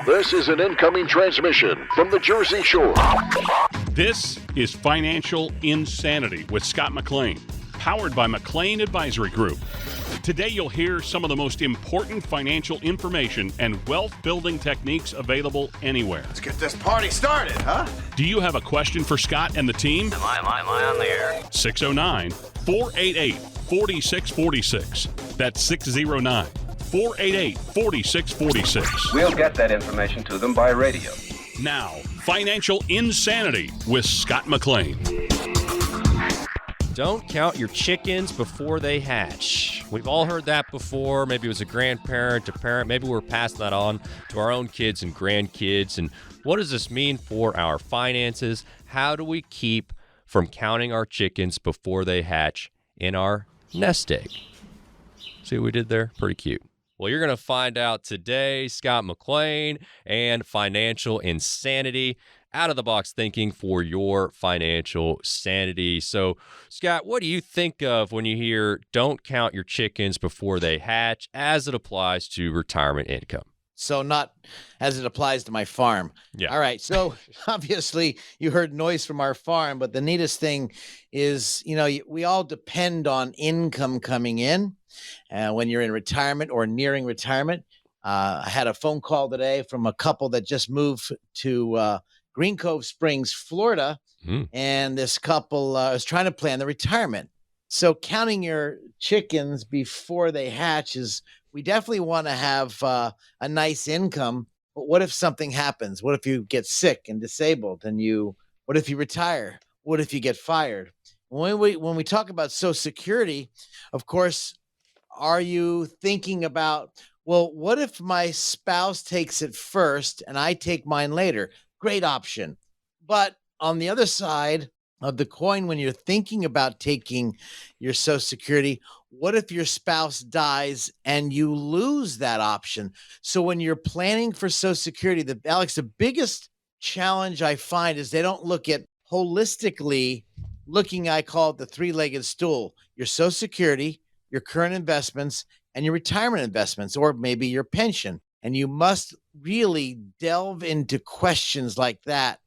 This is an incoming transmission from the Jersey Shore. This is Financial Insanity with Scott McLean, powered by McLean Advisory Group. Today you'll hear some of the most important financial information and wealth-building techniques available anywhere. Let's get this party started, huh? Do you have a question for Scott and the team? Am I on the air? 609-488-4646. That's 609-488-4646. We'll get that information to them by radio. Now, Financial Insanity with Scott McLean. Don't count your chickens before they hatch. We've all heard that before. Maybe it was a grandparent, a parent. Maybe we're passing that on to our own kids and grandkids. And what does this mean for our finances? How do we keep from counting our chickens before they hatch in our nest egg? See what we did there? Pretty cute. Well, you're going to find out today. Scott McLean and Financial Insanity. Out-of-the-box thinking for your financial sanity. So, Scott, what do you think of when you hear don't count your chickens before they hatch as it applies to retirement income? So not as it applies to my farm. Yeah. All right. So obviously you heard noise from our farm, but the neatest thing is, we all depend on income coming in when you're in retirement or nearing retirement. I had a phone call today from a couple that just moved to Green Cove Springs, Florida, and this couple is trying to plan the retirement. So counting your chickens before they hatch we definitely want to have a nice income. But what if something happens? What if you get sick and disabled what if you retire? What if you get fired? When we talk about Social Security, of course, are you thinking about, well, what if my spouse takes it first and I take mine later? Great option. But on the other side of the coin, when you're thinking about taking your Social Security, what if your spouse dies and you lose that option? So when you're planning for Social Security, Alex, the biggest challenge I find is they don't look at holistically I call it the three-legged stool: your Social Security, your current investments, and your retirement investments, or maybe your pension. And you must really delve into questions like that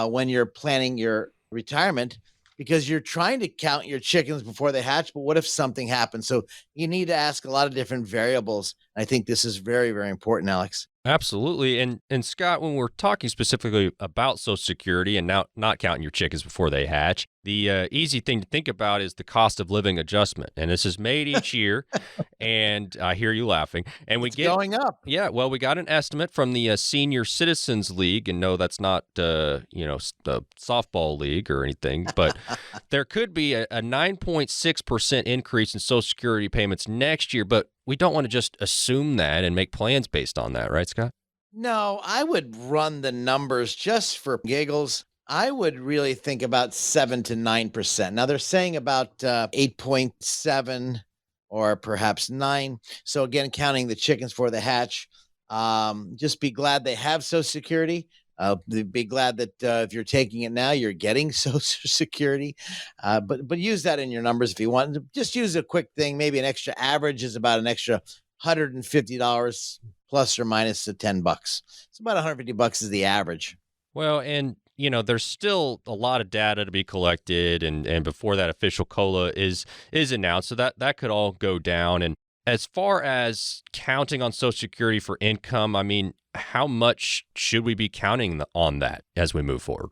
when you're planning your retirement, because you're trying to count your chickens before they hatch. But what if something happens? So you need to ask a lot of different variables. I think this is very, very important, Alex. Absolutely. And Scott, when we're talking specifically about Social Security and now not counting your chickens before they hatch, the easy thing to think about is the cost of living adjustment. And this is made each year. And I hear you laughing. And It's going up. Yeah. Well, we got an estimate from the Senior Citizens League. And no, that's not, the softball league or anything. But there could be a 9.6% increase in Social Security payments next year. But we don't want to just assume that and make plans based on that, right, Scott? No, I would run the numbers just for giggles. I would really think about 7 to 9%. Now they're saying about 8.7 or perhaps 9. So again, counting the chickens for the hatch. Just be glad they have Social Security. Be glad that if you're taking it now, you're getting Social Security. But use that in your numbers if you want. Just use a quick thing. Maybe an extra average is about an extra $150 plus or minus the $10. It's about $150 is the average. Well, and there's still a lot of data to be collected, and before that official COLA is announced, so that could all go down. And as far as counting on Social Security for income, I mean, how much should we be counting on that as we move forward?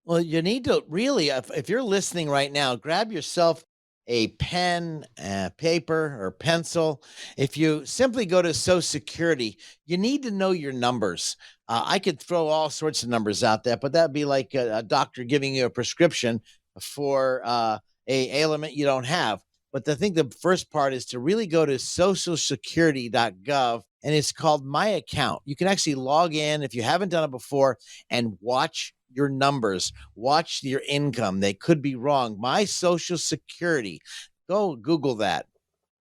Well, you need to really, if you're listening right now, grab yourself a pen, paper, or pencil. If you simply go to Social Security, you need to know your numbers. I could throw all sorts of numbers out there, but that'd be like a doctor giving you a prescription for a ailment you don't have. But I think the first part is to really go to socialsecurity.gov, and it's called My Account. You can actually log in if you haven't done it before and watch your numbers, watch your income. They could be wrong. My Social Security. Go Google that.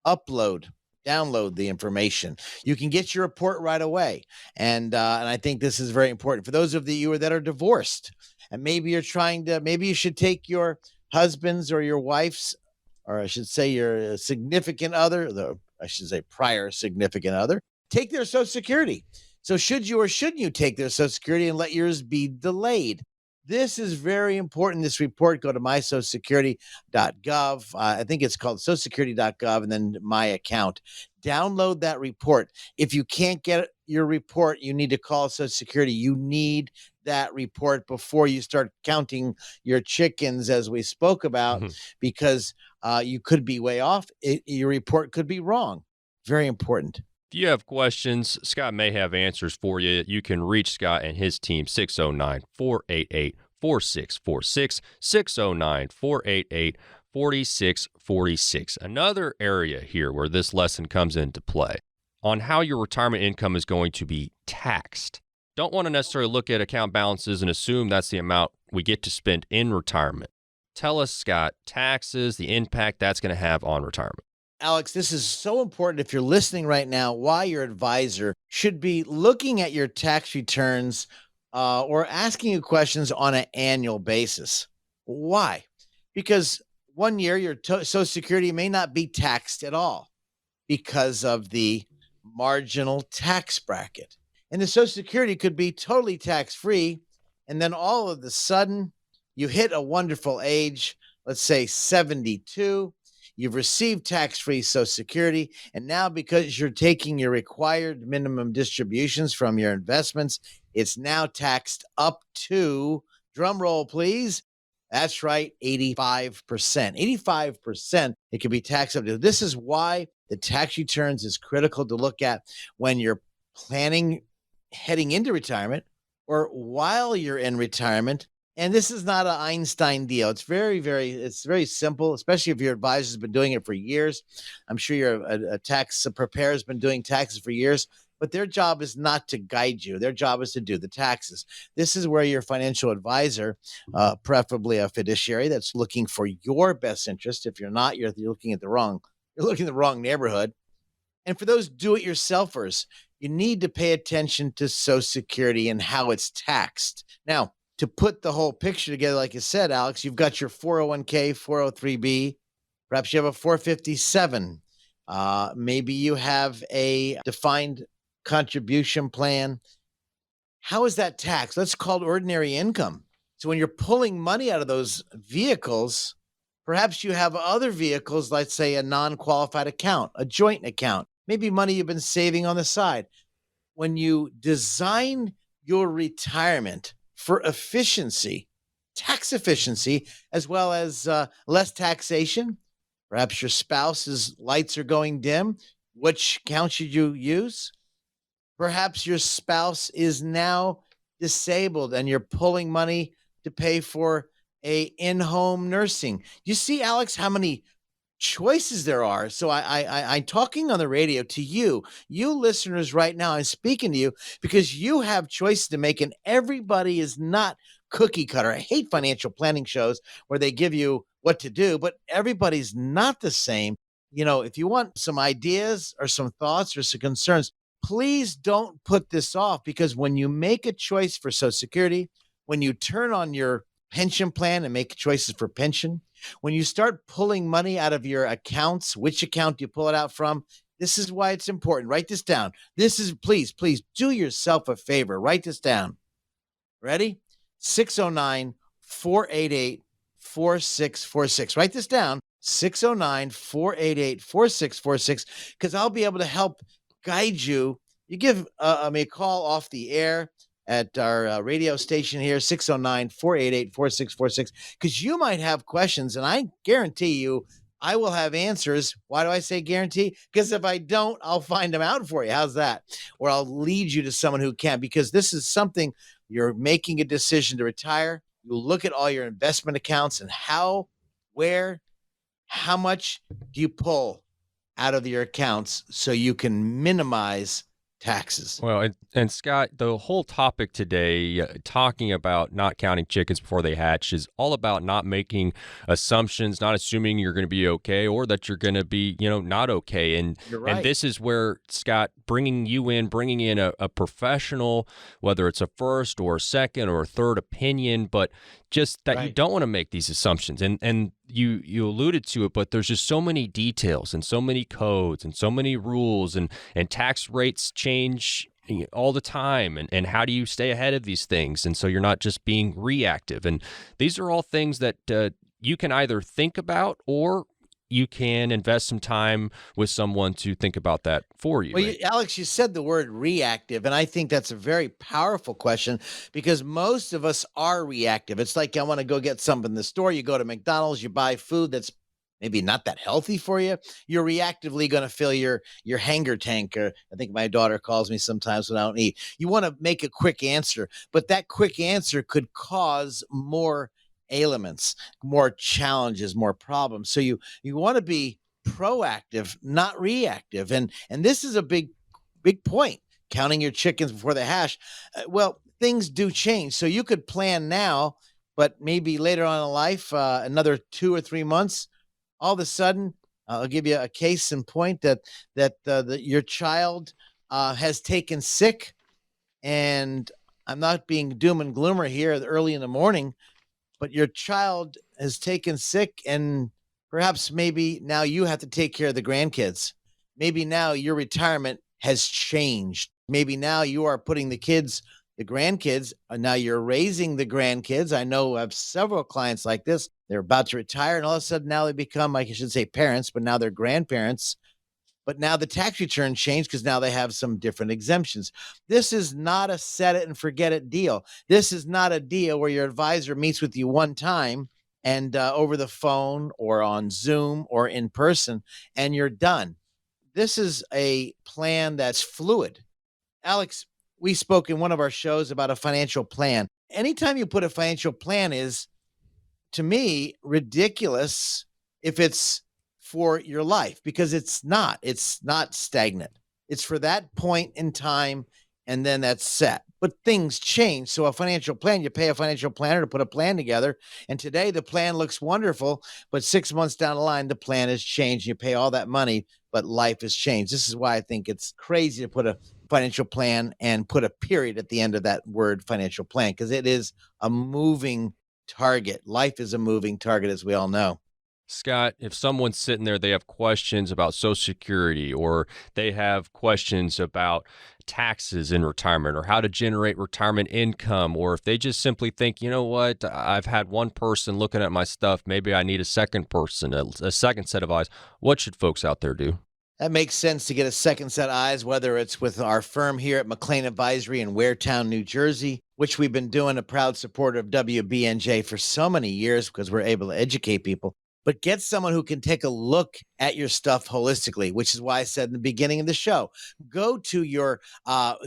Download the information. You can get your report right away. And I think this is very important for those of you that are divorced. And maybe you should take your husband's or your wife's, or I should say your significant other, prior significant other, take their Social Security. So should you or shouldn't you take their Social Security and let yours be delayed? This is very important. This report, go to mysocialsecurity.gov. I think it's called socialsecurity.gov and then my account. Download that report. If you can't get your report, you need to call Social Security. You need that report before you start counting your chickens, as we spoke about, because you could be way off. Your report could be wrong. Very important. If you have questions, Scott may have answers for you. You can reach Scott and his team, 609-488-4646, 609-488-4646. Another area here where this lesson comes into play on how your retirement income is going to be taxed. Don't want to necessarily look at account balances and assume that's the amount we get to spend in retirement. Tell us, Scott, taxes, the impact that's going to have on retirement. Alex, this is so important if you're listening right now, why your advisor should be looking at your tax returns or asking you questions on an annual basis. Why? Because one year your Social Security may not be taxed at all because of the marginal tax bracket. And the Social Security could be totally tax-free, and then all of a sudden you hit a wonderful age, let's say 72, you've received tax-free Social Security, and now because you're taking your required minimum distributions from your investments, it's now taxed up to, drum roll please, that's right, 85%. 85% it can be taxed up to. This is why the tax returns is critical to look at when you're planning heading into retirement or while you're in retirement. And this is not an Einstein deal. It's very simple, especially if your advisor's been doing it for years. I'm sure your tax preparer has been doing taxes for years, but their job is not to guide you. Their job is to do the taxes. This is where your financial advisor, preferably a fiduciary that's looking for your best interest. If you're not, you're looking in the wrong neighborhood. And for those do-it-yourselfers, you need to pay attention to Social Security and how it's taxed. Now, to put the whole picture together, like you said, Alex, you've got your 401k, 403b, perhaps you have a 457. Maybe you have a defined contribution plan. How is that taxed? That's called ordinary income. So when you're pulling money out of those vehicles, perhaps you have other vehicles, let's say a non-qualified account, a joint account, maybe money you've been saving on the side. When you design your retirement for efficiency, tax efficiency, as well as less taxation, perhaps your spouse's lights are going dim, which account should you use? Perhaps your spouse is now disabled and you're pulling money to pay for a in-home nursing. You see, Alex, how many choices there are. So I'm talking on the radio to you listeners right now. I'm speaking to you because you have choices to make, and everybody is not cookie cutter. I hate financial planning shows where they give you what to do, but everybody's not the same. You know, if you want some ideas or some thoughts or some concerns, please don't put this off, because when you make a choice for Social Security, when you turn on your pension plan and make choices for pension, when you start pulling money out of your accounts, which account do you pull it out from? This is why it's important. Write this down. This is, please do yourself a favor. Write this down. Ready? 609-488-4646. Write this down. 609-488-4646, because I'll be able to help guide you. You give me a call off the air at our radio station here, 609-488-4646, because you might have questions, and I guarantee you I will have answers. Why do I say guarantee? Because if I don't, I'll find them out for you. How's that? Or I'll lead you to someone who can, because this is something you're making a decision to retire. You look at all your investment accounts and how much do you pull out of your accounts so you can minimize taxes. Well, and Scott, the whole topic today, talking about not counting chickens before they hatch, is all about not making assumptions, not assuming you're going to be okay or that you're going to be, not okay. And You're right. And this is where, Scott, bringing in a professional, whether it's a first or a second or a third opinion, but just that you don't want to make these assumptions. And you alluded to it, but there's just so many details and so many codes and so many rules, and tax rates change all the time, and how do you stay ahead of these things, and so you're not just being reactive. And these are all things that you can either think about, or you can invest some time with someone to think about that for you. Well, Alex, you said the word reactive, and I think that's a very powerful question, because most of us are reactive. It's like, I want to go get something in the store. You go to McDonald's, you buy food that's maybe not that healthy for you. You're reactively going to fill your hanger tank. Or I think my daughter calls me sometimes when I don't eat. You want to make a quick answer, but that quick answer could cause more ailments, more challenges, more problems. So you want to be proactive, not reactive. And this is a big point. Counting your chickens before they hatch. Well, things do change. So you could plan now, but maybe later on in life, another 2 or 3 months, all of a sudden, I'll give you a case in point that your child has taken sick. And I'm not being doom and gloomer here early in the morning, but your child has taken sick, and perhaps maybe now you have to take care of the grandkids. Maybe now your retirement has changed. Maybe now you are putting the grandkids, now you're raising the grandkids. I know I have several clients like this. They're about to retire, and all of a sudden now they become, I should say parents, but now they're grandparents. But now the tax return changed because now they have some different exemptions. This is not a set it and forget it deal. This is not a deal where your advisor meets with you one time and over the phone or on Zoom or in person, and you're done. This is a plan that's fluid. Alex, we spoke in one of our shows about a financial plan. Anytime you put a financial plan is, to me, ridiculous if it's for your life, because it's not stagnant. It's for that point in time, and then that's set. But things change. So a financial plan, you pay a financial planner to put a plan together. And today the plan looks wonderful, but 6 months down the line, the plan has changed. You pay all that money, but life has changed. This is why I think it's crazy to put a financial plan and put a period at the end of that word financial plan, because it is a moving target. Life is a moving target, as we all know. Scott, if someone's sitting there, they have questions about Social Security, or they have questions about taxes in retirement, or how to generate retirement income, or if they just simply think, you know what, I've had one person looking at my stuff, maybe I need a second person, a second set of eyes. What should folks out there do? That makes sense to get a second set of eyes, whether it's with our firm here at McLean Advisory in Waretown, New Jersey, which we've been doing, a proud supporter of WBNJ for so many years because we're able to educate people. But get someone who can take a look at your stuff holistically, which is why I said in the beginning of the show, go to your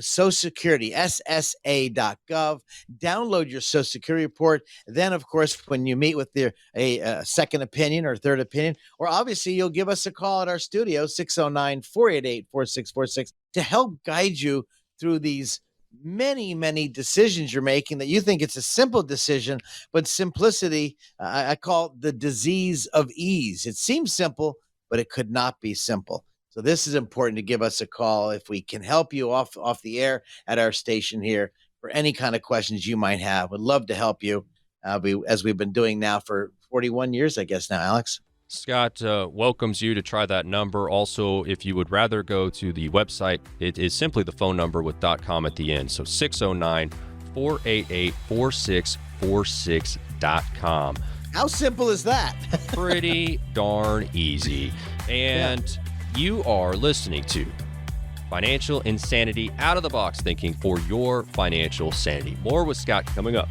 Social Security, SSA.gov, download your Social Security report. Then, of course, when you meet with a second opinion or third opinion, or obviously you'll give us a call at our studio, 609-488-4646, to help guide you through these many decisions you're making that you think it's a simple decision, but simplicity, I call it the disease of ease. It seems simple, but it could not be simple. So this is important to give us a call if we can help you off the air at our station here for any kind of questions you might have. Would love to help you as we've been doing now for 41 years, I guess now, Alex. Scott welcomes you to try that number. Also, if you would rather go to the website, it is simply the phone number with .com at the end. So 609-488-4646.com. How simple is that? Pretty darn easy. And you are listening to Financial Insanity, out of the box thinking for your financial sanity. More with Scott coming up.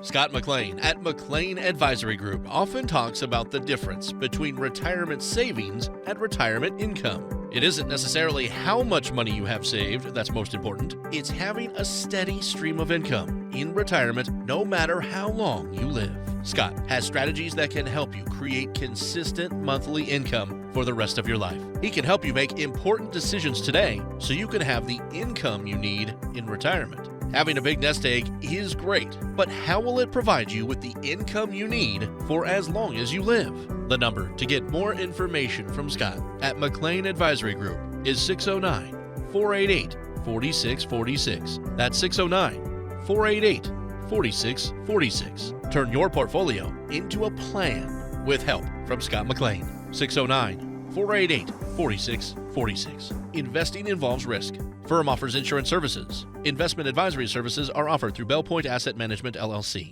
Scott McLean at McLean Advisory Group often talks about the difference between retirement savings and retirement income. It isn't necessarily how much money you have saved that's most important. It's having a steady stream of income in retirement no matter how long you live. Scott has strategies that can help you create consistent monthly income for the rest of your life. He can help you make important decisions today so you can have the income you need in retirement. Having a big nest egg is great, but how will it provide you with the income you need for as long as you live? The number to get more information from Scott at McLean Advisory Group is 609-488-4646. That's 609-488-4646. Turn your portfolio into a plan with help from Scott McLean. 609 488 4646. Investing involves risk. Firm offers insurance services. Investment advisory services are offered through Bell Point Asset Management, LLC.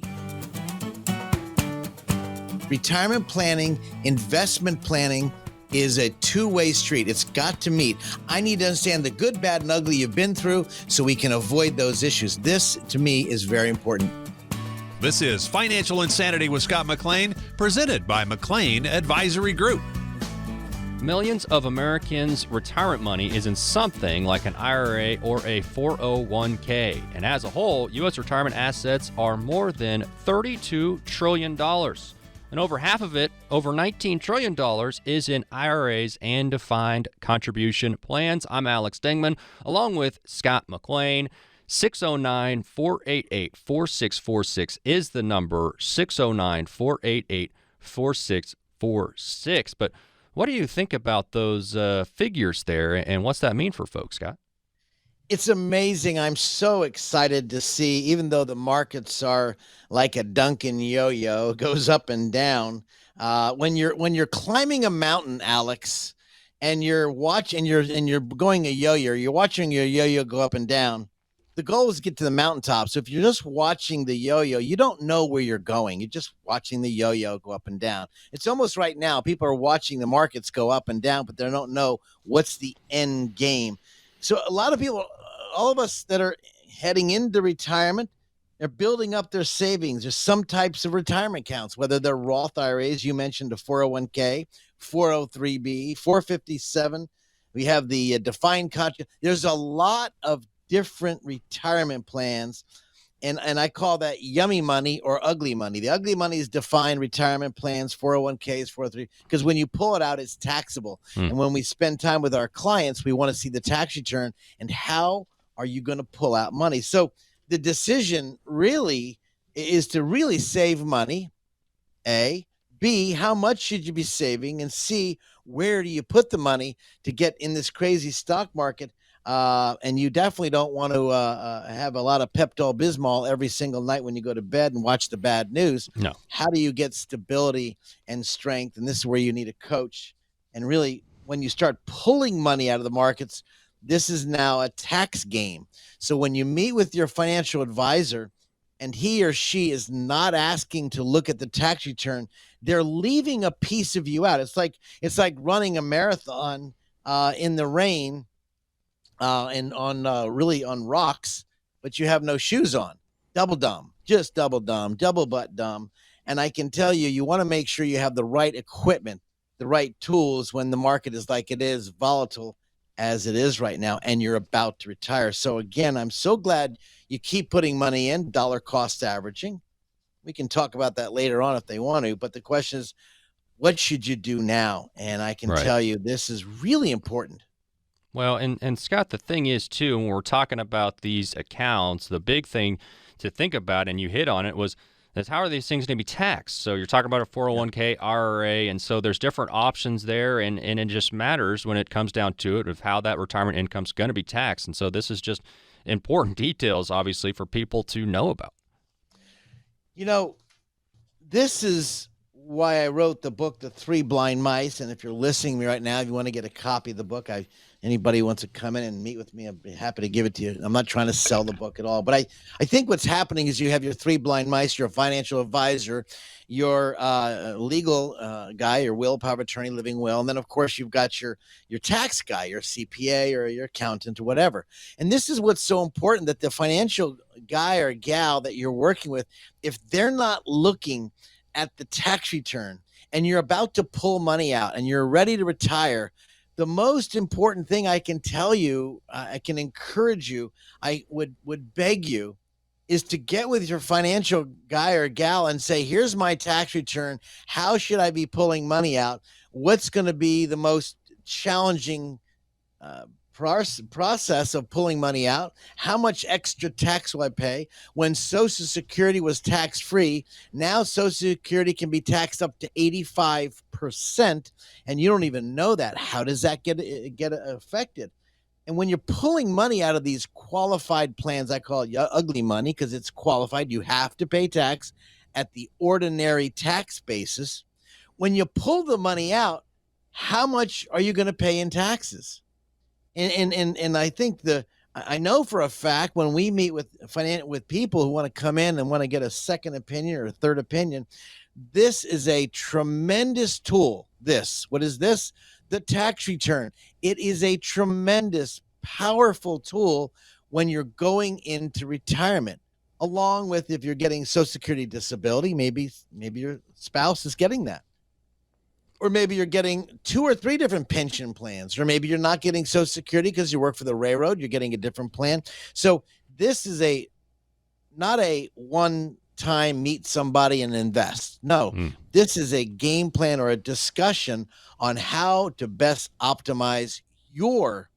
Retirement planning, investment planning is a two-way street. It's got to meet. I need to understand the good, bad, and ugly you've been through so we can avoid those issues. This, to me, is very important. This is Financial Insanity with Scott McLean, presented by McLean Advisory Group. Millions of Americans' retirement money is in something like an IRA or a 401k. And as a whole, U.S. retirement assets are more than $32 trillion. And over half of it, over $19 trillion, is in IRAs and defined contribution plans. I'm Alex Dingman, along with Scott McLean. 609-488-4646 is the number, 609-488-4646. But what do you think about those figures there, and what's that mean for folks, Scott? It's amazing. I'm so excited to see, even though the markets are like a Duncan yo-yo, goes up and down. When you're climbing a mountain, Alex, and you're watching and you're going a yo-yo, you're watching your yo-yo go up and down. The goal is to get to the mountaintop. So if you're just watching the yo-yo, you don't know where you're going. You're just watching the yo-yo go up and down. It's almost right now. People are watching the markets go up and down, but they don't know what's the end game. So a lot of people, all of us that are heading into retirement, they're building up their savings. There's some types of retirement accounts, whether they're Roth IRAs, you mentioned a 401k, 403b, 457. We have the defined contribution. There's a lot of different retirement plans, and I call that yummy money or ugly money. The ugly money is defined retirement plans, 401ks, 403, because when you pull it out, it's taxable. And when we spend time with our clients, we want to see the tax return and how are you going to pull out money. So the decision really is to really save money, A. B, how much should you be saving? And C, where do you put the money to get in this crazy stock market? And you definitely don't want to have a lot of Pepto-Bismol every single night when you go to bed and watch the bad news. No. How do you get stability and strength? And this is where you need a coach. And really, when you start pulling money out of the markets, this is now a tax game. So when you meet with your financial advisor and he or she is not asking to look at the tax return, they're leaving a piece of you out. It's like running a marathon in the rain. And on rocks, but you have no shoes on. Double dumb, just double dumb, double butt dumb. And I can tell you, you want to make sure you have the right equipment, the right tools when the market is like it is, volatile as it is right now, and you're about to retire. So again, I'm so glad you keep putting money in, dollar cost averaging. We can talk about that later on if they want to, but the question is, what should you do now? And I can tell you, this is really important. Well, and Scott, the thing is, too, when we're talking about these accounts, the big thing to think about, and you hit on it, is how are these things going to be taxed? So you're talking about a 401k, IRA, and so there's different options there, and it just matters when it comes down to it of how that retirement income is going to be taxed. And so this is just important details, obviously, for people to know about. You know, this is why I wrote the book, The Three Blind Mice. And if you're listening to me right now, if you want to get a copy of the book, anybody who wants to come in and meet with me, I'd be happy to give it to you. I'm not trying to sell the book at all. But I think what's happening is you have your three blind mice, your financial advisor, your legal guy, your will, power of attorney, living will. And then, of course, you've got your tax guy, your CPA or your accountant or whatever. And this is what's so important, that the financial guy or gal that you're working with, if they're not looking at the tax return and you're about to pull money out and you're ready to retire, the most important thing I can tell you, I can encourage you, I would beg you, is to get with your financial guy or gal and say, here's my tax return. How should I be pulling money out? What's going to be the most challenging process of pulling money out? How much extra tax will I pay? When Social Security was tax-free, now Social Security can be taxed up to 85%, and you don't even know that. How does that get affected? And when you're pulling money out of these qualified plans, I call it ugly money because it's qualified. You have to pay tax at the ordinary tax basis. When you pull the money out, how much are you going to pay in taxes? And I think I know for a fact when we meet with people who want to come in and want to get a second opinion or a third opinion, this is a tremendous tool. What is this? The tax return. It is a tremendous, powerful tool when you're going into retirement, along with if you're getting Social Security disability, maybe your spouse is getting that. Or maybe you're getting 2 or 3 different pension plans, or maybe you're not getting Social Security because you work for the railroad, you're getting a different plan. So this is not a one-time meet somebody and invest. No, This is a game plan or a discussion on how to best optimize your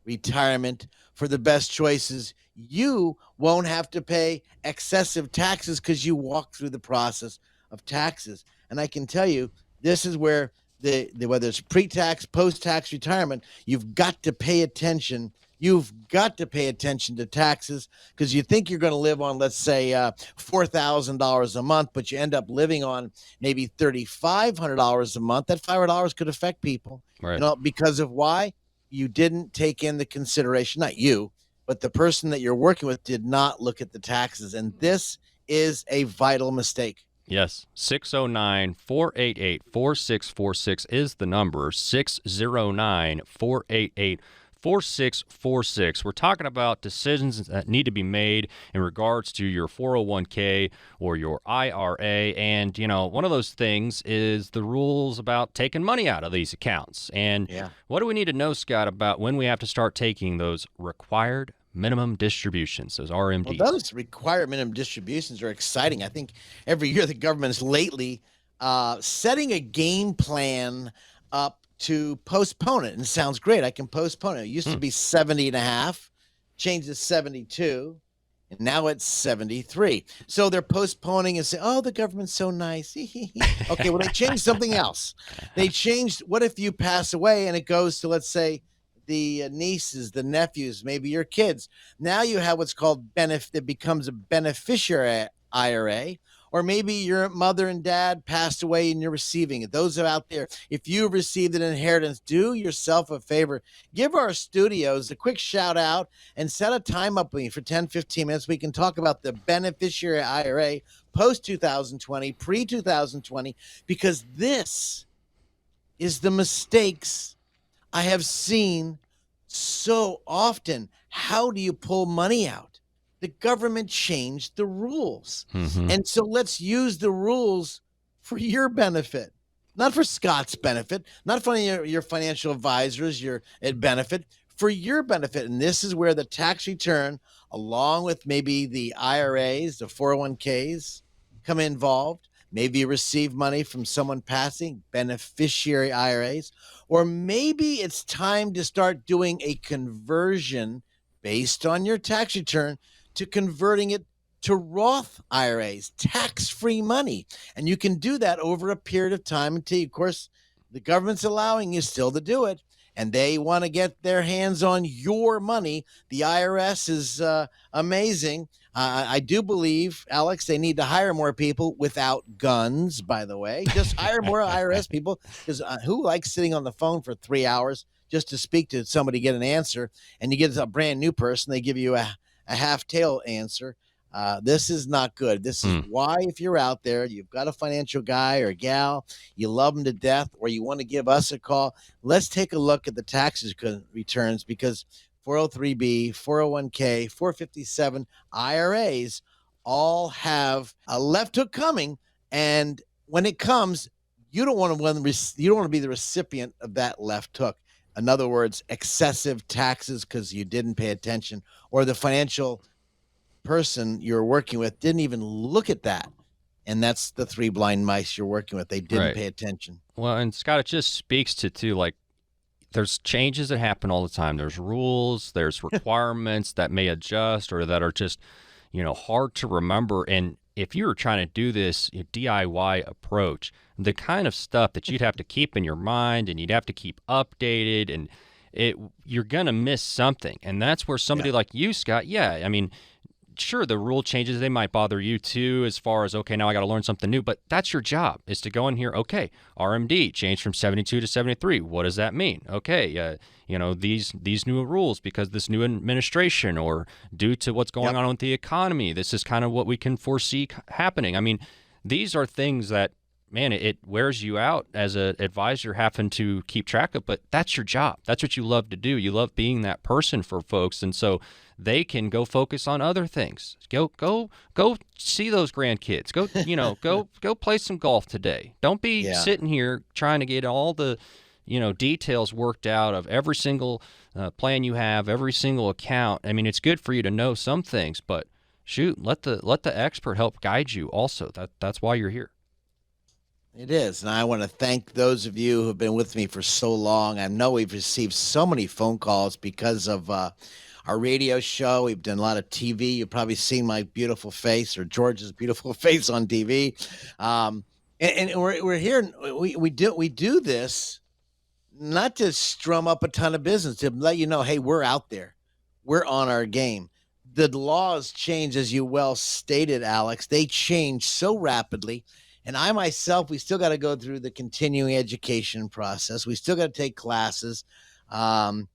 retirement for the best choices. You won't have to pay excessive taxes because you walk through the process of taxes. And I can tell you, this is where whether it's pre-tax, post-tax retirement, you've got to pay attention. You've got to pay attention to taxes because you think you're going to live on, let's say, $4,000 a month, but you end up living on maybe $3,500 a month. That $500 could affect people, Right. Because of why you didn't take in the consideration, not you, but the person that you're working with did not look at the taxes. And this is a vital mistake. Yes, 609-488-4646 is the number, 609-488-4646. We're talking about decisions that need to be made in regards to your 401k or your IRA. And, one of those things is the rules about taking money out of these accounts. And what do we need to know, Scott, about when we have to start taking those required minimum distributions, those RMDs? Well, those required minimum distributions are exciting. I think every year the government is lately setting a game plan up to postpone it. And it sounds great. I can postpone it. It used to be 70 and a half, changed to 72, and now it's 73. So they're postponing and say, oh, the government's so nice. Okay, well, they changed something else. They changed, what if you pass away and it goes to, let's say, the nieces, the nephews, maybe your kids. Now you have what's called it becomes a beneficiary IRA, or maybe your mother and dad passed away and you're receiving it. Those are out there. If you've received an inheritance, do yourself a favor. Give our studios a quick shout out and set a time up with me for 10, 15 minutes. We can talk about the beneficiary IRA post 2020, pre 2020, because this is the mistakes I have seen so often. How do you pull money out? The government changed the rules. And so let's use the rules for your benefit, not for Scott's benefit, not for your financial advisors, your benefit, for your benefit. And this is where the tax return, along with maybe the IRAs, the 401ks, come involved. Maybe you receive money from someone passing, beneficiary IRAs, or maybe it's time to start doing a conversion based on your tax return to converting it to Roth IRAs, tax-free money. And you can do that over a period of time until, of course, the government's allowing you still to do it, and they want to get their hands on your money. The IRS is amazing. I do believe, Alex, they need to hire more people without guns, by the way. Just hire more IRS people, because who likes sitting on the phone for 3 hours just to speak to somebody, get an answer, and you get a brand new person, they give you a half-tail answer. This is not good. This is why, if you're out there, you've got a financial guy or gal, you love them to death, or you want to give us a call, let's take a look at the tax returns, because 403B, 401k, 457 IRAs all have a left hook coming, and when it comes, you don't want to be the recipient of that left hook. In other words, excessive taxes because you didn't pay attention, or the financial person you're working with didn't even look at that. And that's the 3 blind mice you're working with. They didn't pay attention. Well, and Scott, it just speaks to like, there's changes that happen all the time. There's rules, there's requirements that may adjust or that are just, hard to remember. And if you were trying to do this DIY approach, the kind of stuff that you'd have to keep in your mind and you'd have to keep updated, and you're going to miss something. And that's where somebody like you, Scott, sure, the rule changes, they might bother you too, as far as, okay, now I got to learn something new, but that's your job, is to go in here, okay, RMD changed from 72 to 73. What does that mean? Okay, these new rules because this new administration or due to what's going on with the economy, this is kind of what we can foresee happening. I mean, these are things that, man, it wears you out as an advisor having to keep track of, but that's your job. That's what you love to do. You love being that person for folks, and so they can go focus on other things. Go see those grandkids. Go play some golf today. Don't be sitting here trying to get all the details worked out of every single plan you have, every single account. I mean, it's good for you to know some things, but shoot, let the expert help guide you also. That's why you're here. It is. And I want to thank those of you who have been with me for so long. I know we've received so many phone calls because of our radio show. We've done a lot of TV. You've probably seen my beautiful face or George's beautiful face on TV. And we're here. We do this not to strum up a ton of business, to let you know, hey, we're out there. We're on our game. The laws change, as you well stated, Alex. They change so rapidly. And I myself, we still got to go through the continuing education process. We still got to take classes. And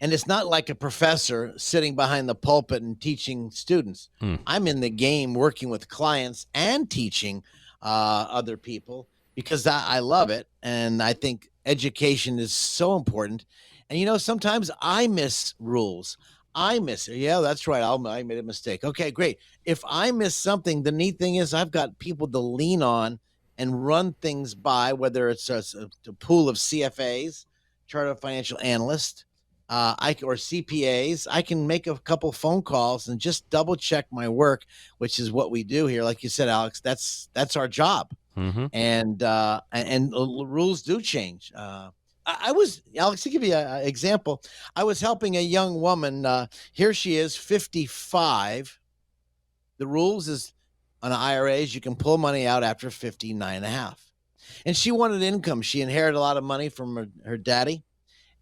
it's not like a professor sitting behind the pulpit and teaching students. I'm in the game working with clients and teaching other people because I love it. And I think education is so important. And, sometimes I miss rules. I miss it. Yeah, that's right. I made a mistake. Okay, great. If I miss something, the neat thing is I've got people to lean on and run things by, whether it's a pool of CFAs, Chartered Financial Analysts, or CPAs. I can make a couple phone calls and just double check my work, which is what we do here. Like you said, Alex, that's our job. Mm-hmm. And rules do change. Alex, to give you an example, I was helping a young woman. Here she is, 55. The rules is on IRAs, you can pull money out after 59 and a half. And she wanted income. She inherited a lot of money from her daddy,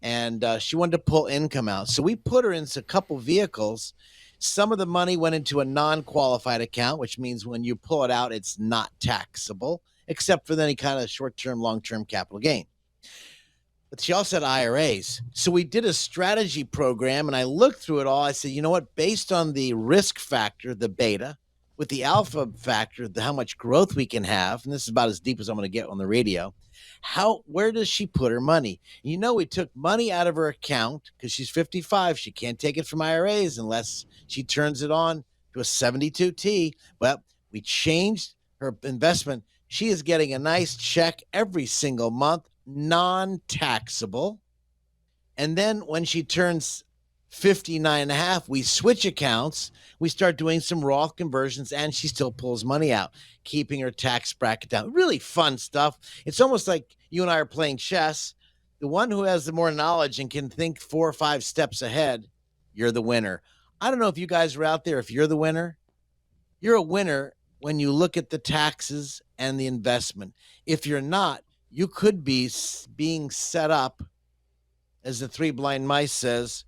and she wanted to pull income out. So we put her into a couple vehicles. Some of the money went into a non-qualified account, which means when you pull it out, it's not taxable, except for any kind of short-term, long-term capital gain. But she also had IRAs. So we did a strategy program, and I looked through it all. I said, you know what? Based on the risk factor, the beta, with the alpha factor, how much growth we can have, and this is about as deep as I'm going to get on the radio, where does she put her money? We took money out of her account because she's 55. She can't take it from IRAs unless she turns it on to a 72T. Well, we changed her investment. She is getting a nice check every single month, non-taxable. And then when she turns 59 and a half, we switch accounts. We start doing some Roth conversions, and she still pulls money out, keeping her tax bracket down. Really fun stuff. It's almost like you and I are playing chess. The one who has the more knowledge and can think 4 or 5 steps ahead, you're the winner. I don't know if you guys are out there. If you're the winner, you're a winner when you look at the taxes and the investment. If you're not, you could be being set up, as the Three Blind Mice says,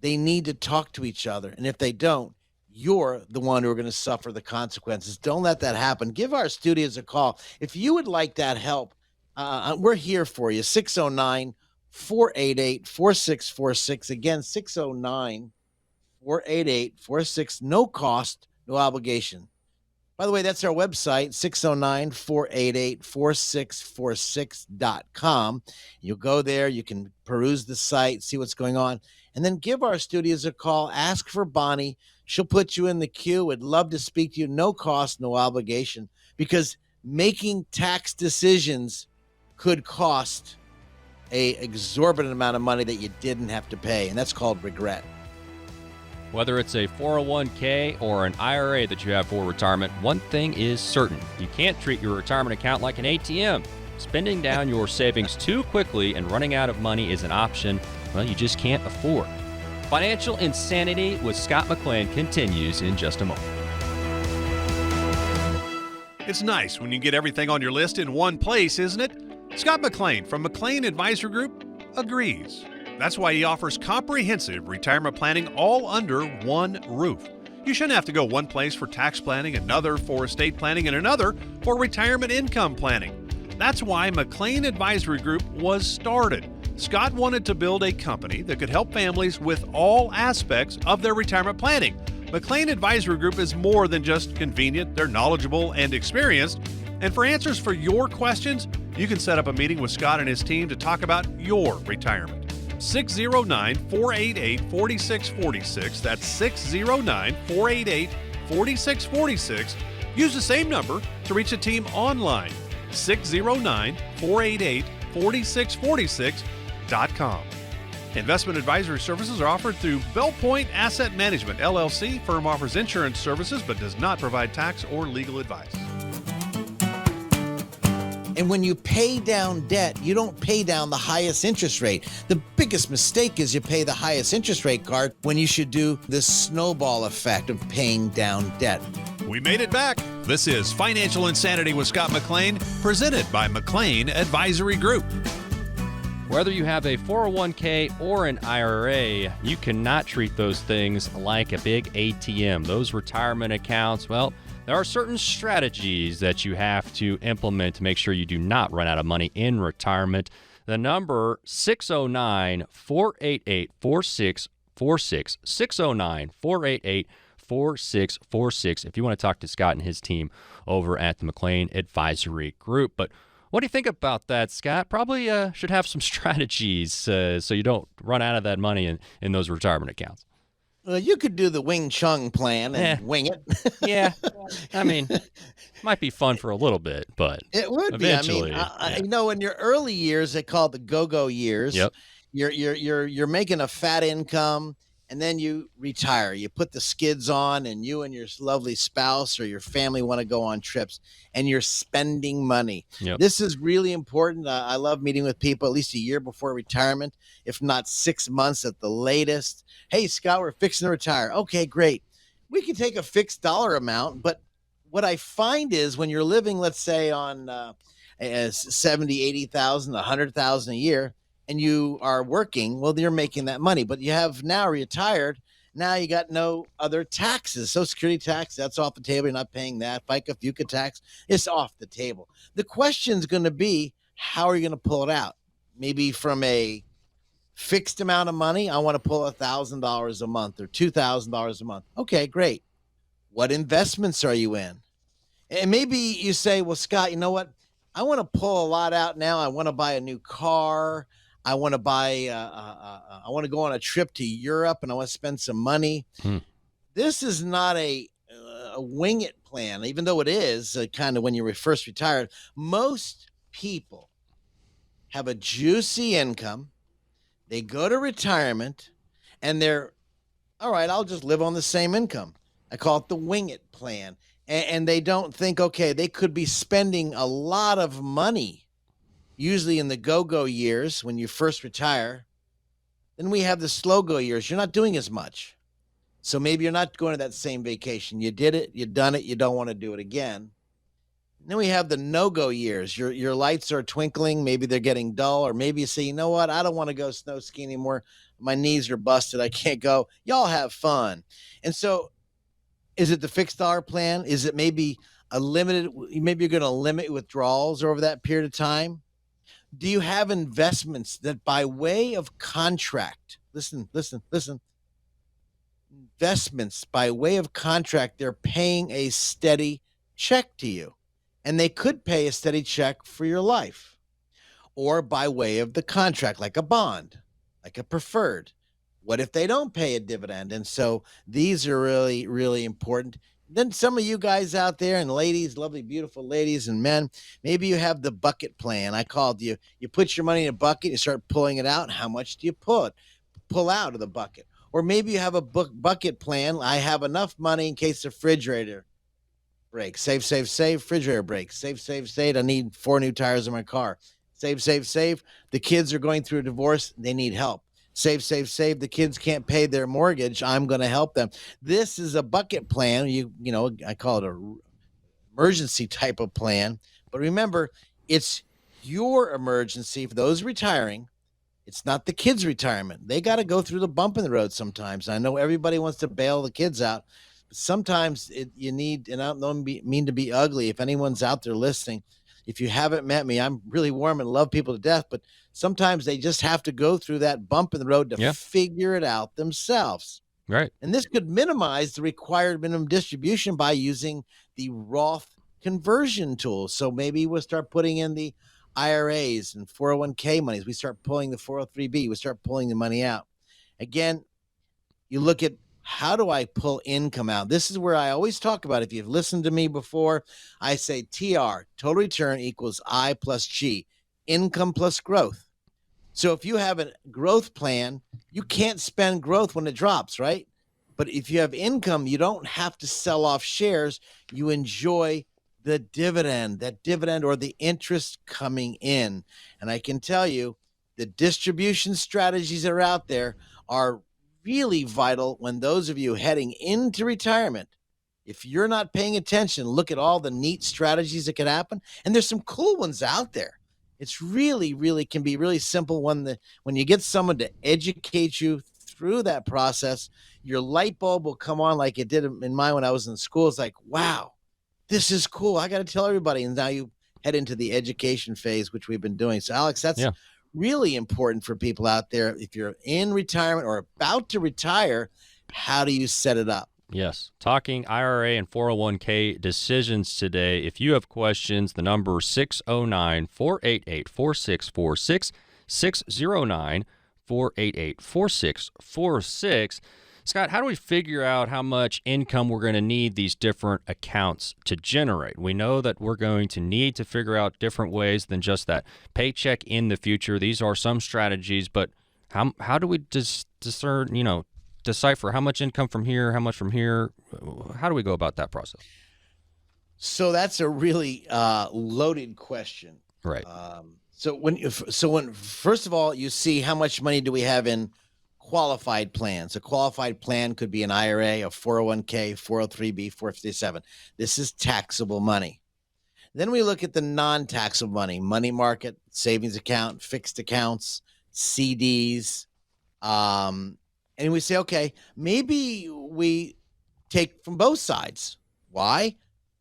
they need to talk to each other. And if they don't, you're the one who are going to suffer the consequences. Don't let that happen. Give our studios a call. If you would like that help, we're here for you. 609-488-4646. Again, 609-488-46. No cost, no obligation. By the way, that's our website, 609-488-4646.com. You'll go there. You can peruse the site, see what's going on, and then give our studios a call. Ask for Bonnie. She'll put you in the queue. Would love to speak to you. No cost, no obligation, because making tax decisions could cost an exorbitant amount of money that you didn't have to pay, and that's called regret. Whether it's a 401k or an IRA that you have for retirement, one thing is certain. You can't treat your retirement account like an ATM. Spending down your savings too quickly and running out of money is an option, well, you just can't afford. Financial Insanity with Scott McLean continues in just a moment. It's nice when you get everything on your list in one place, isn't it? Scott McLean from McLean Advisory Group agrees. That's why he offers comprehensive retirement planning all under one roof. You shouldn't have to go one place for tax planning, another for estate planning, and another for retirement income planning. That's why McLean Advisory Group was started. Scott wanted to build a company that could help families with all aspects of their retirement planning. McLean Advisory Group is more than just convenient. They're knowledgeable and experienced. And for answers for your questions, you can set up a meeting with Scott and his team to talk about your retirement. 609-488-4646. That's 609-488-4646. Use the same number to reach the team online. 609-488-4646.com. Investment advisory services are offered through Bellpoint Asset Management, LLC. Firm offers insurance services but does not provide tax or legal advice. And when you pay down debt, you don't pay down the highest interest rate. The biggest mistake is you pay the highest interest rate card when you should do the snowball effect of paying down debt. We made it back. This is Financial Insanity with Scott McLean, presented by McLean Advisory Group. Whether you have a 401k or an IRA, you cannot treat those things like a big ATM. Those retirement accounts, well, there are certain strategies that you have to implement to make sure you do not run out of money in retirement. The number 609-488-4646, 609-488-4646 if you want to talk to Scott and his team over at the McLean Advisory Group. But what do you think about that, Scott? Probably should have some strategies so you don't run out of that money in those retirement accounts. Well, you could do the Wing Chun plan and wing it. Yeah. I mean, might be fun for a little bit, but it would eventually, be. I mean, in your early years, they call it the go-go years. Yep. You're making a fat income, and then you retire. You put the skids on, and you and your lovely spouse or your family want to go on trips, and you're spending money. Yep. This is really important. I love meeting with people at least a year before retirement, if not 6 months at the latest. Hey, Scott, we're fixing to retire. Okay, great. We can take a fixed dollar amount, but what I find is when you're living, let's say, on 70, 80,000, 100,000 a year, and you are working, well, you're making that money, but you have now retired. Now you got no other taxes. Social Security tax, that's off the table. You're not paying that. FICA, FUCA tax, it's off the table. The question's going to be, how are you going to pull it out? Maybe from a fixed amount of money, I want to pull $1,000 a month or $2,000 a month. Okay, great. What investments are you in? And maybe you say, well, Scott, you know what? I want to pull a lot out now. I want to buy a new car. I want to buy, I want to go on a trip to Europe and I want to spend some money. This is not a wing it plan, even though it is kind of when you were first retired. Most people have a juicy income. They go to retirement and they're, all right, I'll just live on the same income. I call it the wing it plan. And they don't think, okay, they could be spending a lot of money. Usually in the go-go years, when you first retire, then we have the slow-go years. You're not doing as much. So maybe you're not going to that same vacation. You did it, you've done it, you don't want to do it again. And then we have the no-go years. Your lights are twinkling, maybe they're getting dull, or maybe you say, you know what, I don't want to go snow skiing anymore. My knees are busted, I can't go. Y'all have fun. And so is it the fixed dollar plan? Is it maybe a limited, maybe you're going to limit withdrawals over that period of time? Do you have investments that by way of contract, listen, investments by way of contract, they're paying a steady check to you, and they could pay a steady check for your life, or by way of the contract, like a bond, like a preferred. What if they don't pay a dividend? And so these are really, really important. Then some of you guys out there and ladies, lovely, beautiful ladies and men, maybe you have the bucket plan. I called you. You put your money in a bucket, you start pulling it out. How much do you pull out of the bucket? Or maybe you have a bucket plan. I have enough money in case the refrigerator breaks. Save, refrigerator breaks. Save. I need 4 new tires in my car. Save. The kids are going through a divorce. They need help. Save. The kids can't pay their mortgage. I'm going to help them. This is a bucket plan. You know, I call it a emergency type of plan. But remember, it's your emergency for those retiring. It's not the kids' retirement. They got to go through the bump in the road sometimes. I know everybody wants to bail the kids out, Sometimes you need, and I don't mean to be ugly. If anyone's out there listening, if you haven't met me, I'm really warm and love people to death, but sometimes they just have to go through that bump in the road to figure it out themselves. Right. And this could minimize the required minimum distribution by using the Roth conversion tool. So maybe we'll start putting in the IRAs and 401k monies. We start pulling the 403b. We start pulling the money out. Again, you look at, how do I pull income out? This is where I always talk about, if you've listened to me before, I say TR, total return, equals I plus G, income plus growth. So if you have a growth plan, you can't spend growth when it drops, right? But if you have income, you don't have to sell off shares. You enjoy the dividend, that dividend or the interest coming in. And I can tell you, the distribution strategies that are out there are really vital when those of you heading into retirement, if you're not paying attention, look at all the neat strategies that could happen. And there's some cool ones out there. It's really, really can be really simple when you get someone to educate you through that process, your light bulb will come on like it did in mine when I was in school. It's like, wow, this is cool. I got to tell everybody. And now you head into the education phase, which we've been doing. So Alex, that's really important for people out there. If you're in retirement or about to retire, how do you set it up? Yes. Talking IRA and 401k decisions today. If you have questions, the number is 609-488-4646, 609-488-4646. Scott, how do we figure out how much income we're going to need these different accounts to generate? We know that we're going to need to figure out different ways than just that paycheck in the future. These are some strategies, but how do we discern, decipher how much income from here, how much from here? How do we go about that process? So that's a really loaded question. Right. So when first of all, you see how much money do we have in qualified plans. A qualified plan could be an IRA, a 401k, 403b, 457. This is taxable money. Then we look at the non-taxable money market, savings account, fixed accounts, CDs. And we say, okay, maybe we take from both sides. Why?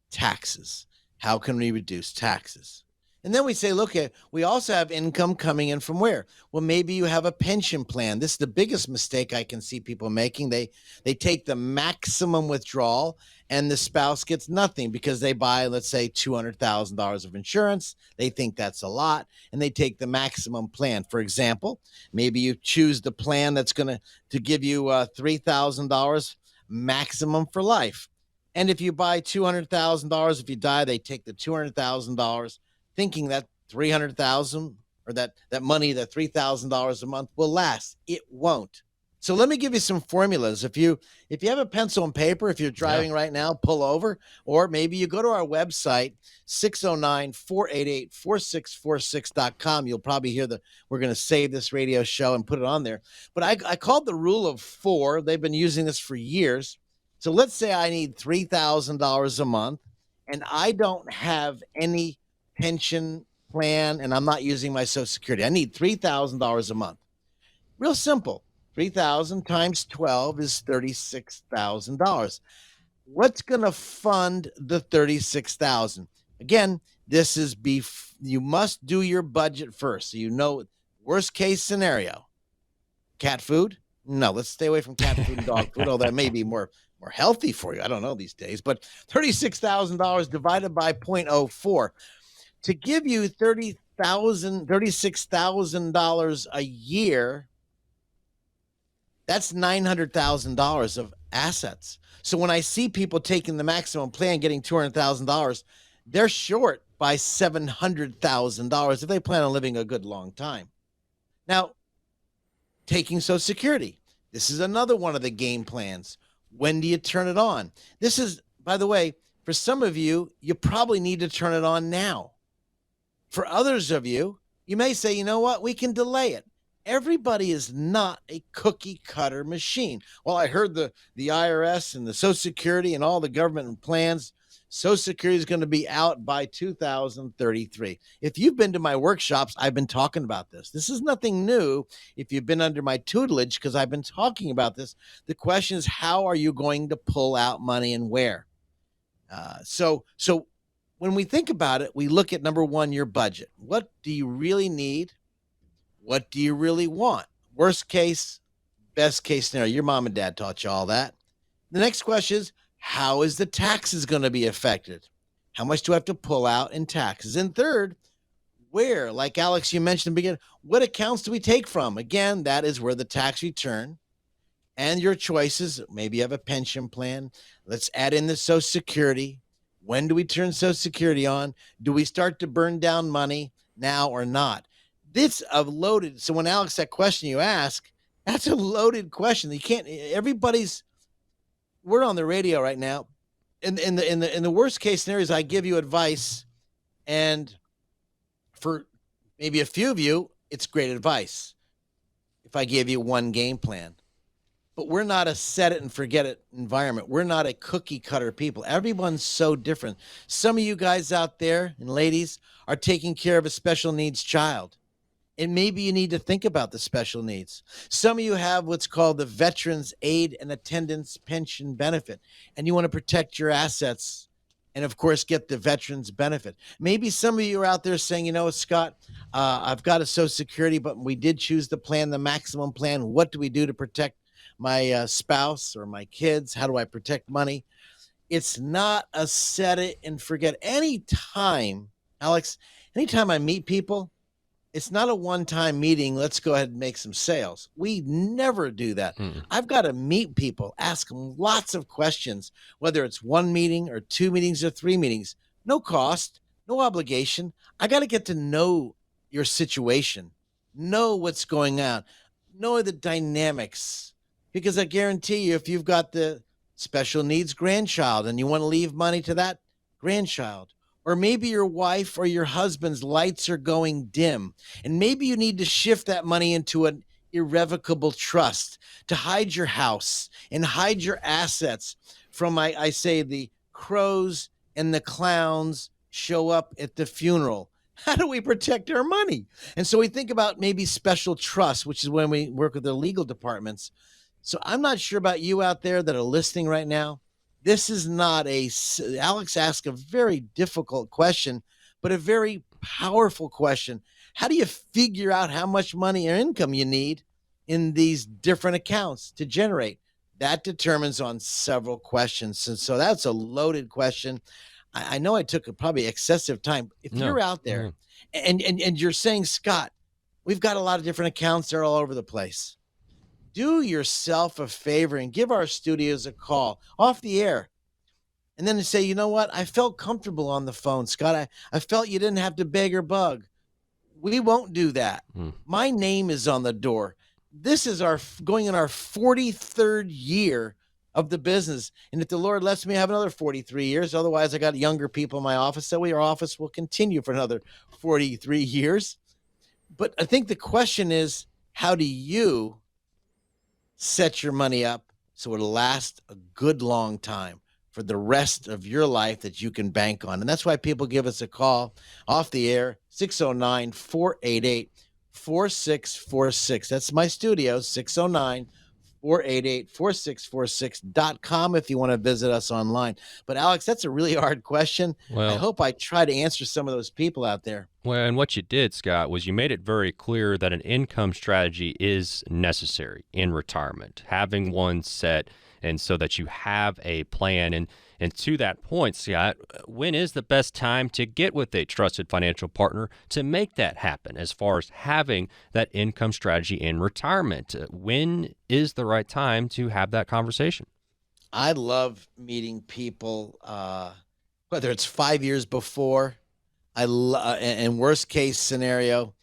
Taxes. How can we reduce taxes? And then we say, look, we also have income coming in from where? Well, maybe you have a pension plan. This is the biggest mistake I can see people making. They take the maximum withdrawal and the spouse gets nothing because they buy, let's say, $200,000 of insurance. They think that's a lot, and they take the maximum plan. For example, maybe you choose the plan that's going to give you $3,000 maximum for life. And if you buy $200,000, if you die, they take the $200,000, thinking that $300,000 or that money, that $3,000 a month will last. It won't. So let me give you some formulas. If you have a pencil and paper, if you're driving right now, pull over, or maybe you go to our website, 609-488-4646.com. You'll probably hear we're going to save this radio show and put it on there. But I called the rule of 4. They've been using this for years. So let's say I need $3,000 a month and I don't have any pension plan and I'm not using my Social Security. I need $3,000 a month. Real simple. 3,000 times 12 is $36,000. What's going to fund the $36,000? Again, this is you must do your budget first. So worst case scenario. Cat food? No, let's stay away from cat food and dog food. Although that may be more healthy for you. I don't know these days, but $36,000 divided by 0.04 to give you $36,000 a year. That's $900,000 of assets. So when I see people taking the maximum plan, getting $200,000, they're short by $700,000 if they plan on living a good long time. Now, taking Social Security. This is another one of the game plans. When do you turn it on? This is, by the way, for some of you, you probably need to turn it on now. For others of you, you may say, you know what, we can delay it. Everybody is not a cookie cutter machine. Well, I heard the IRS and the Social Security and all the government plans Social Security is going to be out by 2033. If you've been to my workshops, I've been talking about this. This is nothing new. If you've been under my tutelage, because I've been talking about this, the question is, how are you going to pull out money and where? So when we think about it, we look at number one, your budget. What do you really need? What do you really want? Worst case, best case scenario. Your mom and dad taught you all that. The next question is, how is the taxes going to be affected? How much do I have to pull out in taxes? And third, where, like Alex, you mentioned in the beginning, what accounts do we take from? Again, that is where the tax return and your choices. Maybe you have a pension plan. Let's add in the Social Security. When do we turn Social Security on? Do we start to burn down money now or not? This a loaded. So when Alex, that question you ask, that's a loaded question. You can't. We're on the radio right now. In the worst case scenarios, I give you advice, and for maybe a few of you, it's great advice. If I give you one game plan. But we're not a set it and forget it environment. We're not a cookie cutter people. Everyone's so different. Some of you guys out there and ladies are taking care of a special needs child. And maybe you need to think about the special needs. Some of you have what's called the Veterans Aid and Attendance Pension Benefit, and you want to protect your assets and, of course, get the veterans benefit. Maybe some of you are out there saying, you know, Scott, I've got a Social Security, but we did choose the plan, the maximum plan. What do we do to protect my spouse or my kids? How do I protect money? It's not a set it and forget. Anytime, Alex, anytime I meet people, it's not a one-time meeting. Let's go ahead and make some sales. We never do that. I've got to meet people, ask them lots of questions, whether it's one meeting or two meetings or three meetings. No cost, no obligation. I got to get to know your situation, know what's going on, know the dynamics. Because I guarantee you, if you've got the special needs grandchild and you want to leave money to that grandchild, or maybe your wife or your husband's lights are going dim, and maybe you need to shift that money into an irrevocable trust to hide your house and hide your assets from, I say, the crows and the clowns show up at the funeral. How do we protect our money? And so we think about maybe special trust, which is when we work with the legal departments. So I'm not sure about you out there that are listening right now. This is not Alex asked a very difficult question, but a very powerful question. How do you figure out how much money or income you need in these different accounts to generate? That determines on several questions. And so that's a loaded question. I know I took probably excessive time. If you're out there and you're saying, Scott, we've got a lot of different accounts. They're all over the place. Do yourself a favor and give our studios a call off the air. And then say, you know what? I felt comfortable on the phone, Scott. I felt you didn't have to beg or bug. We won't do that. My name is on the door. This is going in our 43rd year of the business. And if the Lord lets me have another 43 years, otherwise I got younger people in my office. So our office will continue for another 43 years. But I think the question is, how do you set your money up so it'll last a good long time for the rest of your life that you can bank on? And that's why people give us a call off the air, 609-488-4646. That's my studio, 609-488-4646.com if you want to visit us online. But Alex, that's a really hard question. Well, I hope I try to answer some of those people out there. Well, and what you did, Scott, was you made it very clear that an income strategy is necessary in retirement, having one set, and so that you have a plan. And to that point, Scott, when is the best time to get with a trusted financial partner to make that happen as far as having that income strategy in retirement? When is the right time to have that conversation? I love meeting people, whether it's 5 years before, and worst case scenario,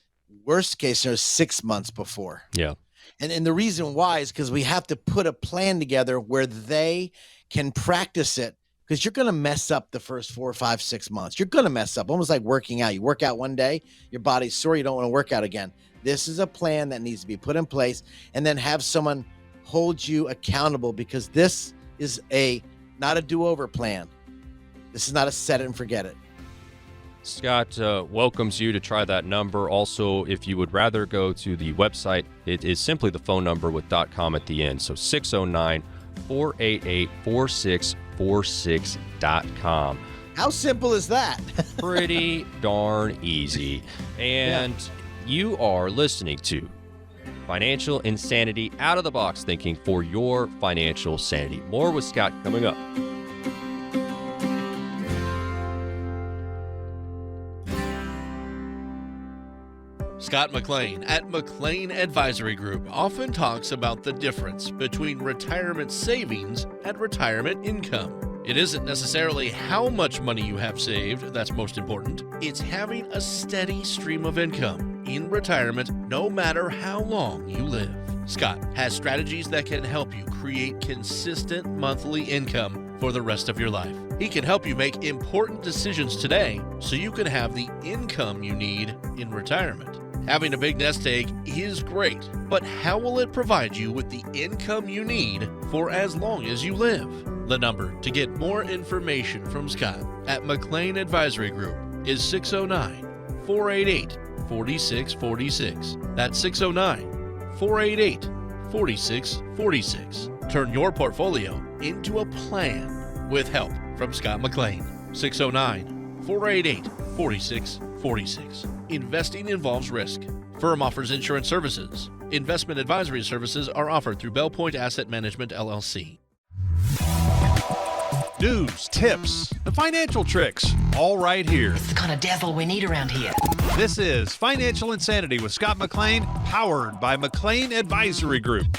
6 months before. Yeah. And the reason why is because we have to put a plan together where they can practice it, because you're going to mess up the first 4, 5, 6 months. You're going to mess up, almost like working out. You work out one day, your body's sore, you don't want to work out again. This is a plan that needs to be put in place, and then have someone hold you accountable, because this is not a do-over plan. This is not a set it and forget it. Scott welcomes you to try that number. Also, if you would rather go to the website, it is simply the phone number with .com at the end. So 609-488-4646.com. How simple is that? Pretty darn easy. And you are listening to Financial Insanity, out of the box thinking for your financial sanity. More with Scott coming up. Scott McLean at McLean Advisory Group often talks about the difference between retirement savings and retirement income. It isn't necessarily how much money you have saved that's most important. It's having a steady stream of income in retirement no matter how long you live. Scott has strategies that can help you create consistent monthly income for the rest of your life. He can help you make important decisions today so you can have the income you need in retirement. Having a big nest egg is great, but how will it provide you with the income you need for as long as you live? The number to get more information from Scott at McLean Advisory Group is 609-488-4646. That's 609-488-4646. Turn your portfolio into a plan with help from Scott McLean. 609-488-4646. Investing involves risk. Firm offers insurance services. Investment advisory services are offered through Bell Point Asset Management, LLC. News, tips, and financial tricks, all right here. It's the kind of devil we need around here. This is Financial Insanity with Scott McLean, powered by McLean Advisory Group.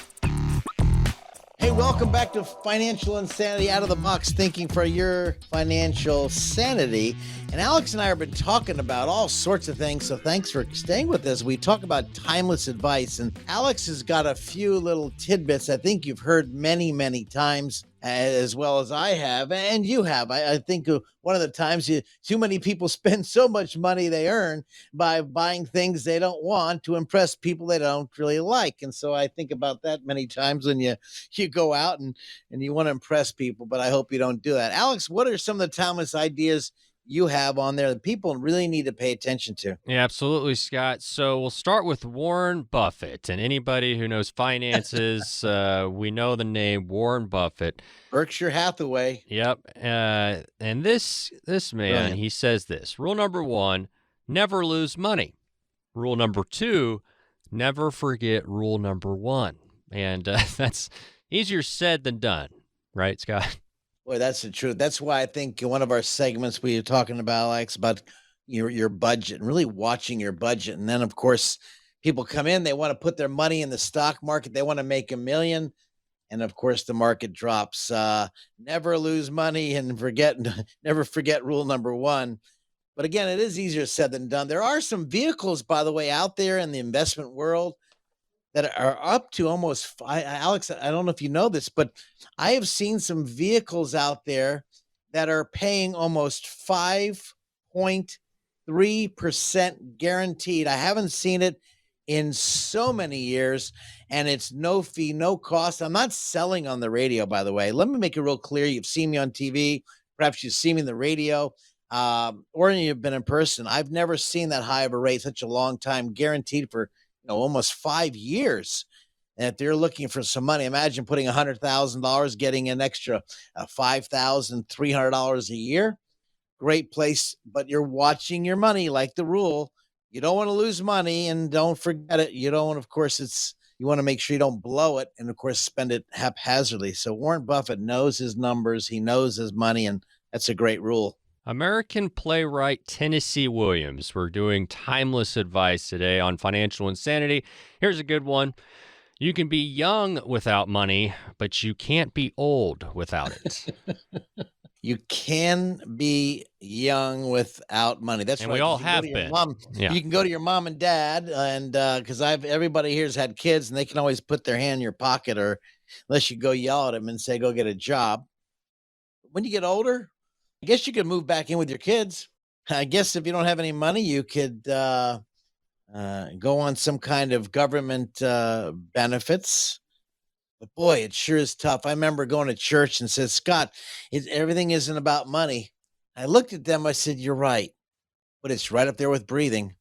Hey, welcome back to Financial Insanity, out of the box thinking for your financial sanity. And Alex and I have been talking about all sorts of things, so thanks for staying with us. We talk about timeless advice, and Alex has got a few little tidbits I think you've heard many, many times, as well as I have, and you have. I think one of the times too many people spend so much money they earn by buying things they don't want to impress people they don't really like. And so I think about that many times when you go out and you want to impress people, but I hope you don't do that. Alex, what are some of the timeless ideas you have on there that people really need to pay attention to? Yeah, absolutely, Scott. So we'll start with Warren Buffett. And anybody who knows finances, we know the name Warren Buffett. Berkshire Hathaway. Yep. And this man, Brilliant. he says this. Rule number 1, never lose money. Rule number 2, never forget rule number 1. And that's easier said than done, right, Scott? Boy, that's the truth. That's why I think in one of our segments we were talking about, Alex, about your budget and really watching your budget. And then, of course, people come in, they want to put their money in the stock market. They want to make $1 million. And, of course, the market drops. Never lose money and never forget rule number 1. But, again, it is easier said than done. There are some vehicles, by the way, out there in the investment world that are up to almost, Alex, I don't know if you know this, but I have seen some vehicles out there that are paying almost 5.3% guaranteed. I haven't seen it in so many years, and it's no fee, no cost. I'm not selling on the radio, by the way. Let me make it real clear. You've seen me on TV. Perhaps you've seen me in the radio, or you've been in person. I've never seen that high of a rate, such a long time, guaranteed for almost 5 years. And if they're looking for some money, imagine putting $100,000, getting an extra $5,300 a year. Great place, but you're watching your money like the rule. You don't want to lose money, and don't forget it. You don't, of course, you want to make sure you don't blow it and, of course, spend it haphazardly. So Warren Buffett knows his numbers. He knows his money, and that's a great rule. American playwright Tennessee Williams. We're doing timeless advice today on financial insanity. Here's a good one. You can be young without money, but you can't be old without it. You can be young without money. That's and right. we all have been. Yeah. You can go to your mom and dad, and because everybody here's had kids, and they can always put their hand in your pocket, or unless you go yell at them and say, go get a job. When you get older, I guess you could move back in with your kids. I guess if you don't have any money, you could go on some kind of government benefits. But boy, it sure is tough. I remember going to church and said, Scott, everything isn't about money. I looked at them. I said, you're right, but it's right up there with breathing.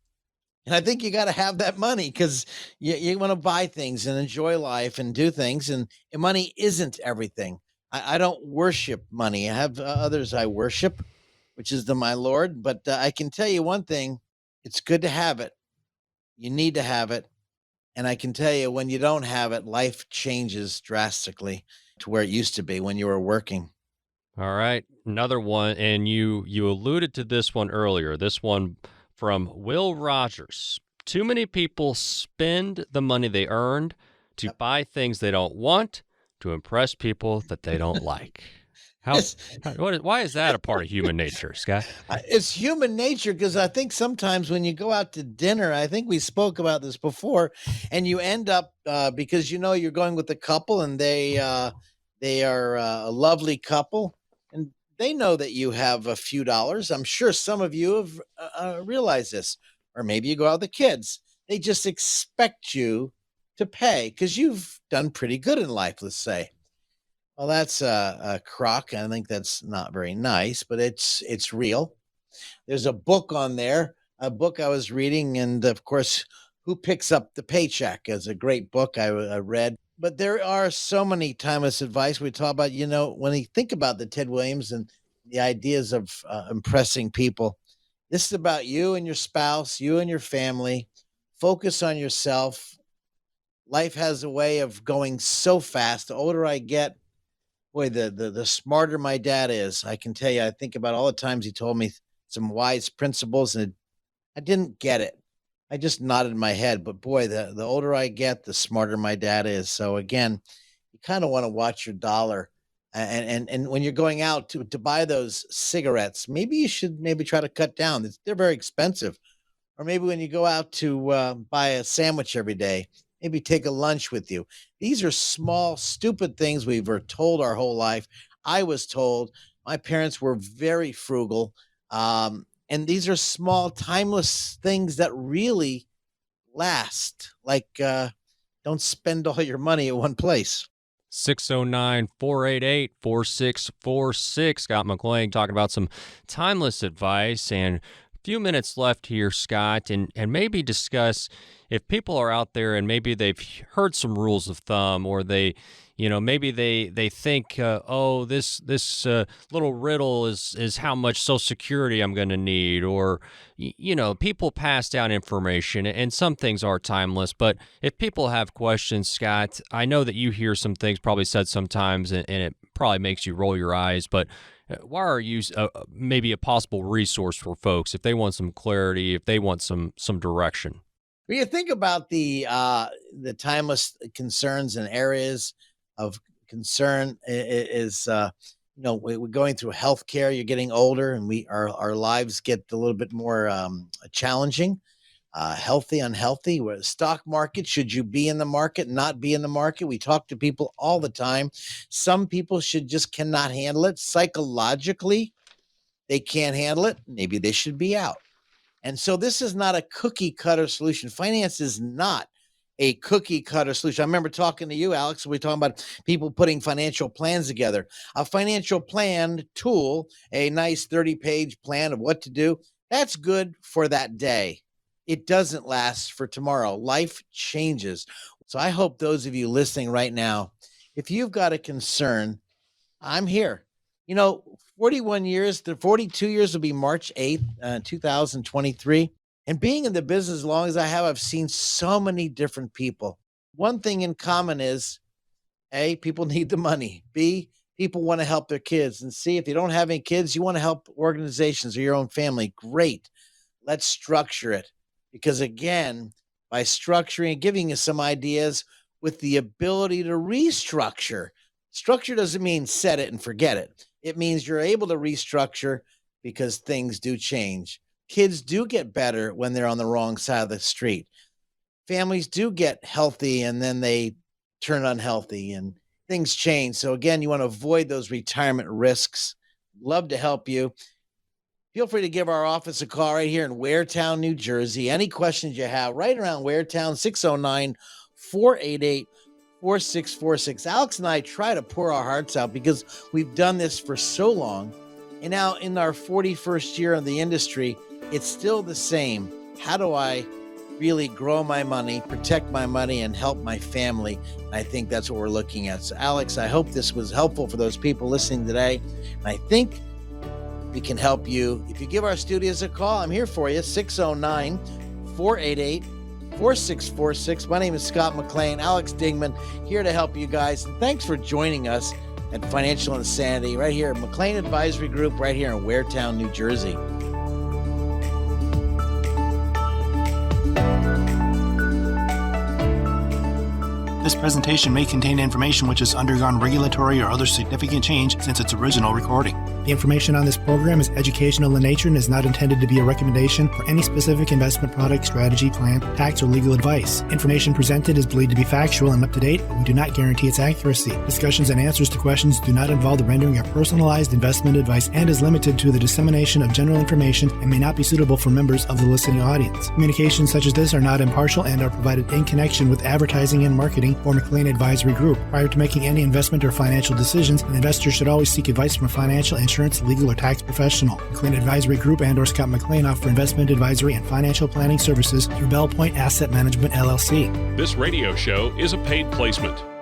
And I think you got to have that money because you want to buy things and enjoy life and do things. And money isn't everything. I don't worship money. I have others I worship, which is my Lord. But I can tell you one thing, it's good to have it. You need to have it. And I can tell you when you don't have it, life changes drastically to where it used to be when you were working. All right, another one, and you alluded to this one earlier. This one from Will Rogers. Too many people spend the money they earned to buy things they don't want to impress people that they don't like. Why is that a part of human nature, Scott? It's human nature because I think sometimes when you go out to dinner, I think we spoke about this before, and you end up because you're going with a couple and they are a lovely couple, and they know that you have a few dollars. I'm sure some of you have realized this, or maybe you go out with the kids. They just expect you to pay because you've done pretty good in life, let's say. Well, that's a crock. I think that's not very nice, but it's real. There's a book on there, a book I was reading, and of course, Who Picks Up the Paycheck is a great book I read. But there are so many timeless advice we talk about. When you think about the Ted Williams and the ideas of impressing people, this is about you and your spouse, you and your family. Focus on yourself. Life has a way of going so fast. The older I get, boy, the smarter my dad is. I can tell you, I think about all the times he told me some wise principles, and I didn't get it. I just nodded my head. But boy, the older I get, the smarter my dad is. So again, you kind of want to watch your dollar. And when you're going out to buy those cigarettes, maybe you should try to cut down. They're very expensive. Or maybe when you go out to buy a sandwich every day, maybe take a lunch with you. These are small, stupid things we were told our whole life. I was told. My parents were very frugal. And these are small, timeless things that really last. Like, don't spend all your money at one place. 609-488-4646. Scott McLean talking about some timeless advice, and a few minutes left here, Scott, and maybe discuss if people are out there and maybe they've heard some rules of thumb, or maybe they think, this little riddle is how much Social Security I'm going to need, or people pass down information, and some things are timeless. But if people have questions, Scott, I know that you hear some things probably said sometimes, and it probably makes you roll your eyes. But why are you maybe a possible resource for folks if they want some clarity, if they want some direction? When you think about the timeless concerns and areas of concern is we're going through healthcare. You're getting older, and our lives get a little bit more challenging. Healthy, unhealthy. Where the stock market, should you be in the market, not be in the market? We talk to people all the time. Some people cannot handle it psychologically. They can't handle it. Maybe they should be out. And so this is not a cookie cutter solution. Finance is not a cookie cutter solution. I remember talking to you, Alex. We were talking about people putting financial plans together. A financial plan tool, a nice 30-page plan of what to do, that's good for that day. It doesn't last for tomorrow. Life changes. So I hope those of you listening right now, if you've got a concern, I'm here. 42 years will be March 8th, 2023. And being in the business as long as I have, I've seen so many different people. One thing in common is, A, people need the money. B, people want to help their kids. And C, if you don't have any kids, you want to help organizations or your own family. Great. Let's structure it. Because again, by structuring and giving you some ideas with the ability to restructure. Structure doesn't mean set it and forget it. It means you're able to restructure because things do change. Kids do get better when they're on the wrong side of the street. Families do get healthy and then they turn unhealthy and things change. So again, you want to avoid those retirement risks. Love to help you. Feel free to give our office a call right here in Waretown, New Jersey. Any questions you have right around Waretown, 609-488-4646. Alex and I try to pour our hearts out because we've done this for so long. And now in our 41st year of the industry, it's still the same. How do I really grow my money, protect my money, and help my family? I think that's what we're looking at. So Alex, I hope this was helpful for those people listening today. And I think we can help you. If you give our studios a call, I'm here for you, 609-488-4646. My name is Scott McLean, Alex Dingman, here to help you guys. And thanks for joining us at Financial Insanity right here at McLean Advisory Group right here in Waretown, New Jersey. This presentation may contain information which has undergone regulatory or other significant change since its original recording. The information on this program is educational in nature and is not intended to be a recommendation for any specific investment product, strategy, plan, tax, or legal advice. Information presented is believed to be factual and up to date, but we do not guarantee its accuracy. Discussions and answers to questions do not involve the rendering of personalized investment advice and is limited to the dissemination of general information and may not be suitable for members of the listening audience. Communications such as this are not impartial and are provided in connection with advertising and marketing for McLean Advisory Group. Prior to making any investment or financial decisions, an investor should always seek advice from a financial, insurance, legal, or tax professional. McLean Advisory Group and or Scott McLean offer investment advisory and financial planning services through Bell Point Asset Management, LLC. This radio show is a paid placement.